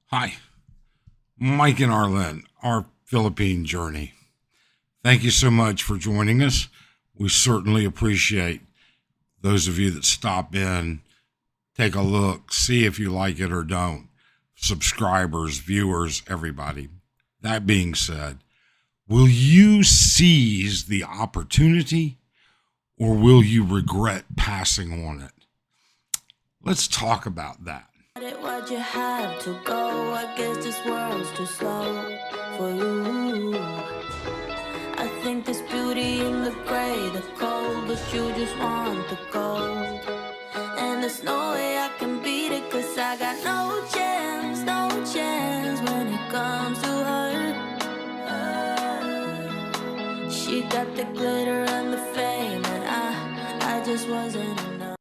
Hi, Mike and Arlen, our Philippine journey. Thank you so much for joining us. We certainly appreciate those of you that stop in, take a look, see if you like it or don't. Subscribers, viewers, everybody. That being said, will you seize the opportunity or will you regret passing on it? Let's talk about that. Why'd you have to go? I guess this world's too slow for you. I think there's beauty in the gray, the cold, but you just want the gold. And there's no way I can beat it, cause I got no chance, no chance when it comes to her. She got the glitter and the fame, and I just wasn't enough.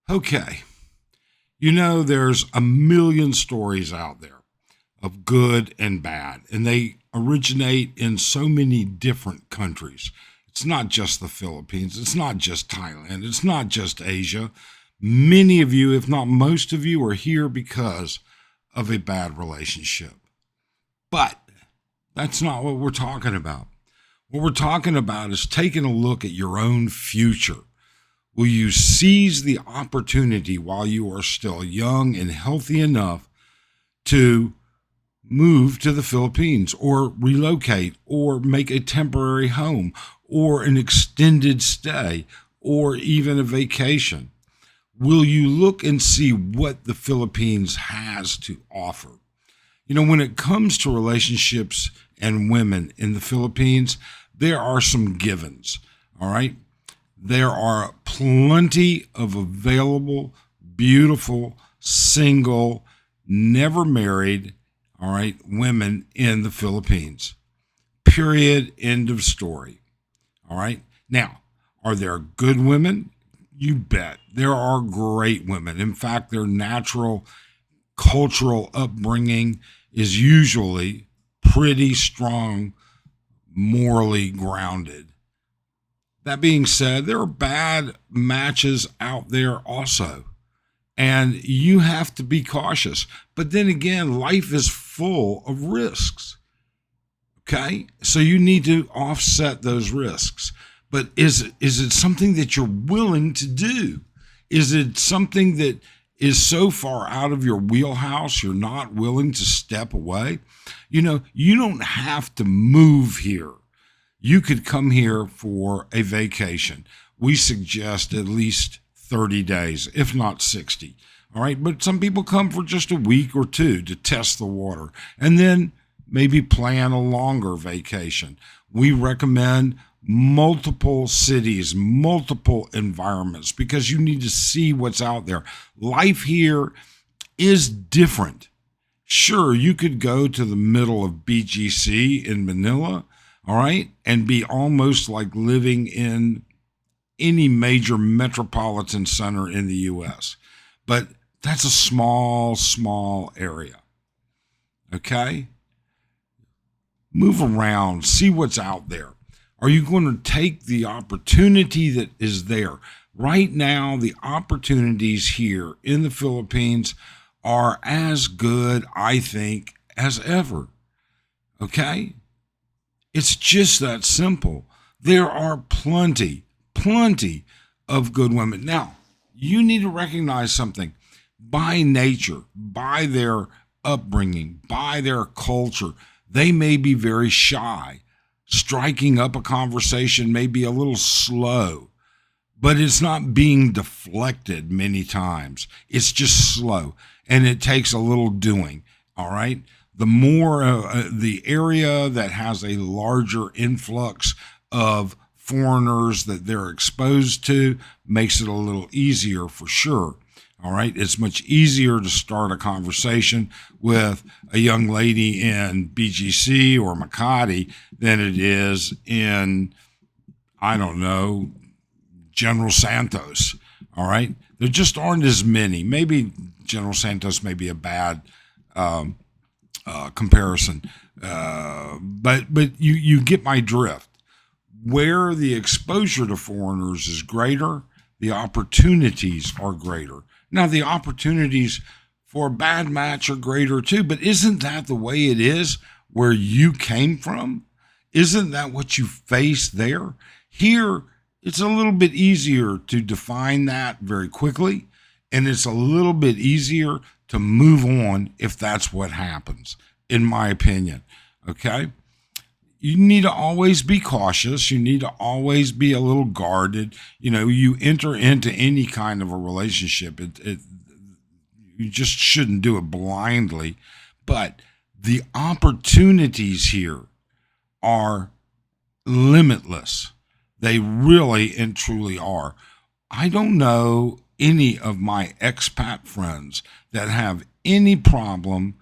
Okay. You know, there's a million stories out there of good and bad, and they originate in so many different countries. It's not just the Philippines, it's not just Thailand, it's not just Asia. Many of you, if not most of you, are here because of a bad relationship. But that's not what we're talking about. What we're talking about is taking a look at your own future. Will you seize the opportunity while you are still young and healthy enough to move to the Philippines or relocate or make a temporary home or an extended stay or even a vacation? Will you look and see what the Philippines has to offer? You know, when it comes to relationships and women in the Philippines, there are some givens, all right? There are plenty of available, beautiful, single, never married, all right, women in the Philippines. Period. End of story. All right. Now, are there good women? You bet. There are great women. In fact, their natural cultural upbringing is usually pretty strong, morally grounded. That being said, there are bad matches out there also, and you have to be cautious. But then again, life is full of risks. Okay? So you need to offset those risks. But is it something that you're willing to do? Is it something that is so far out of your wheelhouse you're not willing to step away? You know, you don't have to move here. You could come here for a vacation. We suggest at least 30 days, if not 60. All right. But some people come for just a week or two to test the water and then maybe plan a longer vacation. We recommend multiple cities, multiple environments, because you need to see what's out there. Life here is different. Sure, you could go to the middle of BGC in Manila, all right, and be almost like living in any major metropolitan center in the U.S. But that's a small area, okay? Move around, see what's out there. Are you going to take the opportunity that is there? Right now, the opportunities here in the Philippines are as good, I think, as ever, okay? It's just that simple. There are plenty of good women. Now, you need to recognize something. By nature, by their upbringing, by their culture, they may be very shy. Striking up a conversation may be a little slow, but it's not being deflected many times. It's just slow, and it takes a little doing, all right? The more the area that has a larger influx of foreigners that they're exposed to makes it a little easier for sure. All right. It's much easier to start a conversation with a young lady in BGC or Makati than it is in, I don't know, General Santos. All right. There just aren't as many. Maybe General Santos may be a bad comparison. But you get my drift. Where the exposure to foreigners is greater, the opportunities are greater. Now, the opportunities for a bad match or greater too. But isn't that the way it is where you came from? Isn't that what you face there? Here, it's a little bit easier to define that very quickly, and it's a little bit easier to move on if that's what happens, in my opinion. Okay? You need to always be cautious. You need to always be a little guarded. You enter into any kind of a relationship. You just shouldn't do it blindly. But the opportunities here are limitless. They really and truly are. I don't know any of my expat friends that have any problem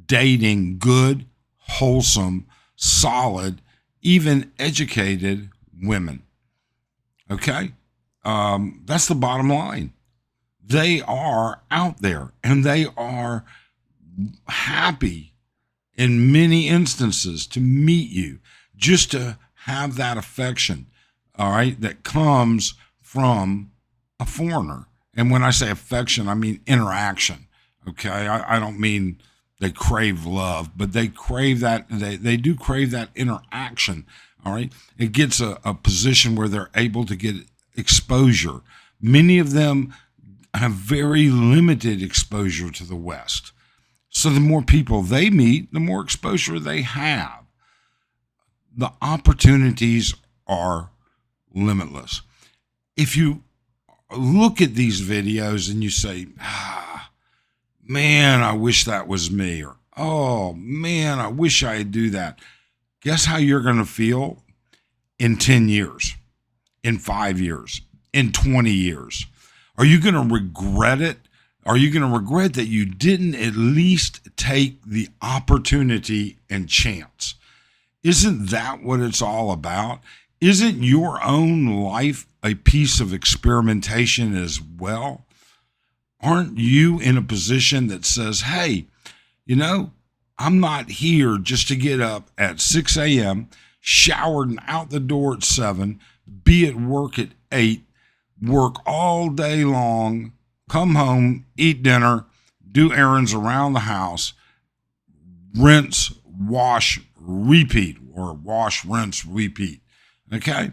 dating good, wholesome, solid, even educated women. Okay? That's the bottom line. They are out there and they are happy in many instances to meet you, just to have that affection, all right, that comes from a foreigner. And when I say affection, I mean interaction. Okay? I don't mean they crave love, but they crave that, they do crave that interaction, all right? It gets a position where they're able to get exposure. Many of them have very limited exposure to the West. So the more people they meet, the more exposure they have. The opportunities are limitless. If you look at these videos and you say, man, I wish that was me, or, oh, man, I wish I could do that. Guess how you're going to feel in 10 years, in 5 years, in 20 years? Are you going to regret it? Are you going to regret that you didn't at least take the opportunity and chance? Isn't that what it's all about? Isn't your own life a piece of experimentation as well? Aren't you in a position that says, hey, I'm not here just to get up at 6 a.m., showered and out the door at 7, be at work at 8, work all day long, come home, eat dinner, do errands around the house, rinse, wash, repeat, or wash, rinse, repeat. Okay?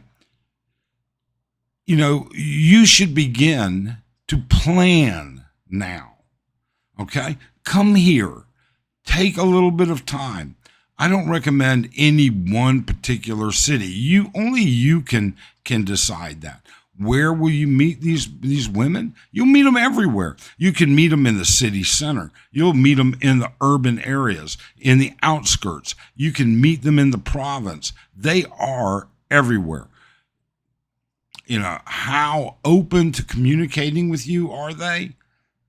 You should begin to plan now. Okay? Come here. Take a little bit of time. I don't recommend any one particular city. Only you can decide that. Where will you meet these women? You'll meet them everywhere. You can meet them in the city center. You'll meet them in the urban areas, in the outskirts. You can meet them in the province. They are everywhere. How open to communicating with you are they?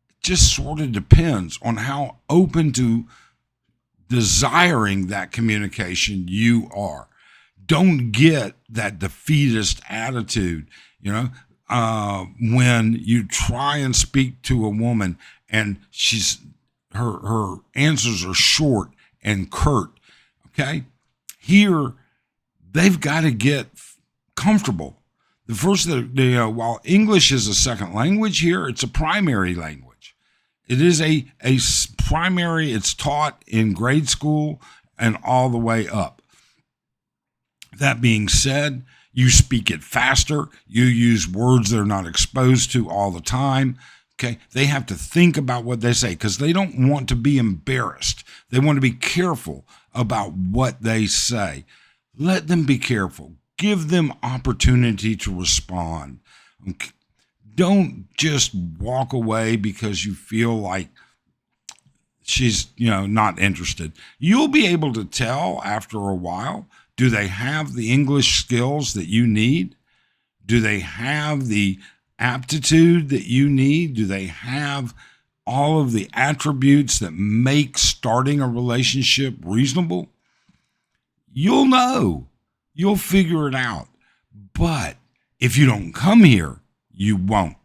It just sort of depends on how open to desiring that communication you are. Don't get that defeatist attitude, when you try and speak to a woman and her answers are short and curt. Okay? Here, they've got to get comfortable. The first, while English is a second language here, it's a primary language. It is a primary, it's taught in grade school and all the way up. That being said, you speak it faster. You use words they're not exposed to all the time. Okay, they have to think about what they say because they don't want to be embarrassed. They want to be careful about what they say. Let them be careful. Give them opportunity to respond. Okay. Don't just walk away because you feel like she's, not interested. You'll be able to tell after a while. Do they have the English skills that you need? Do they have the aptitude that you need? Do they have all of the attributes that make starting a relationship reasonable? You'll know. You'll figure it out. But if you don't come here, you won't.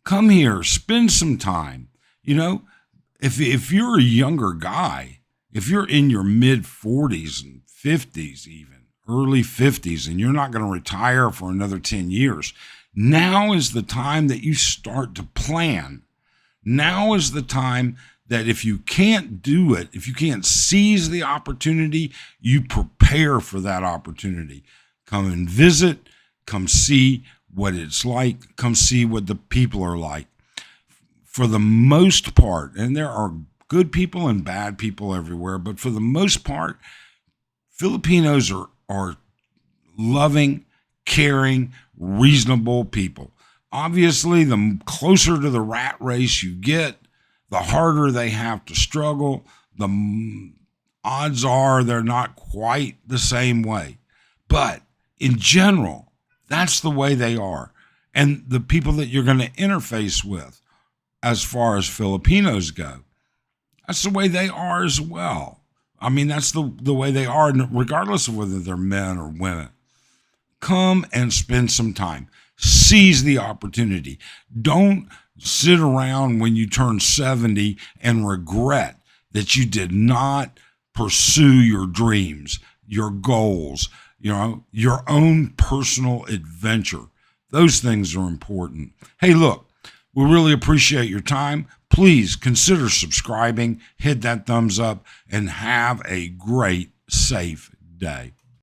Come here, spend some time. If you're a younger guy, if you're in your mid 40s and 50s even, early 50s, and you're not going to retire for another 10 years, now is the time that you start to plan. Now is the time that if you can't do it, if you can't seize the opportunity, you prepare for that opportunity. Come and visit, come see what it's like, come see what the people are like. For the most part, and there are good people and bad people everywhere, but for the most part, Filipinos are loving, caring, reasonable people. Obviously, the closer to the rat race you get, the harder they have to struggle. The odds are they're not quite the same way. But in general, that's the way they are. And the people that you're going to interface with, as far as Filipinos go, that's the way they are as well. I mean, that's the way they are, regardless of whether they're men or women. Come and spend some time. Seize the opportunity. Don't sit around when you turn 70 and regret that you did not pursue your dreams, your goals, your own personal adventure. Those things are important. Hey, look, we really appreciate your time. Please consider subscribing, hit that thumbs up, and have a great, safe day.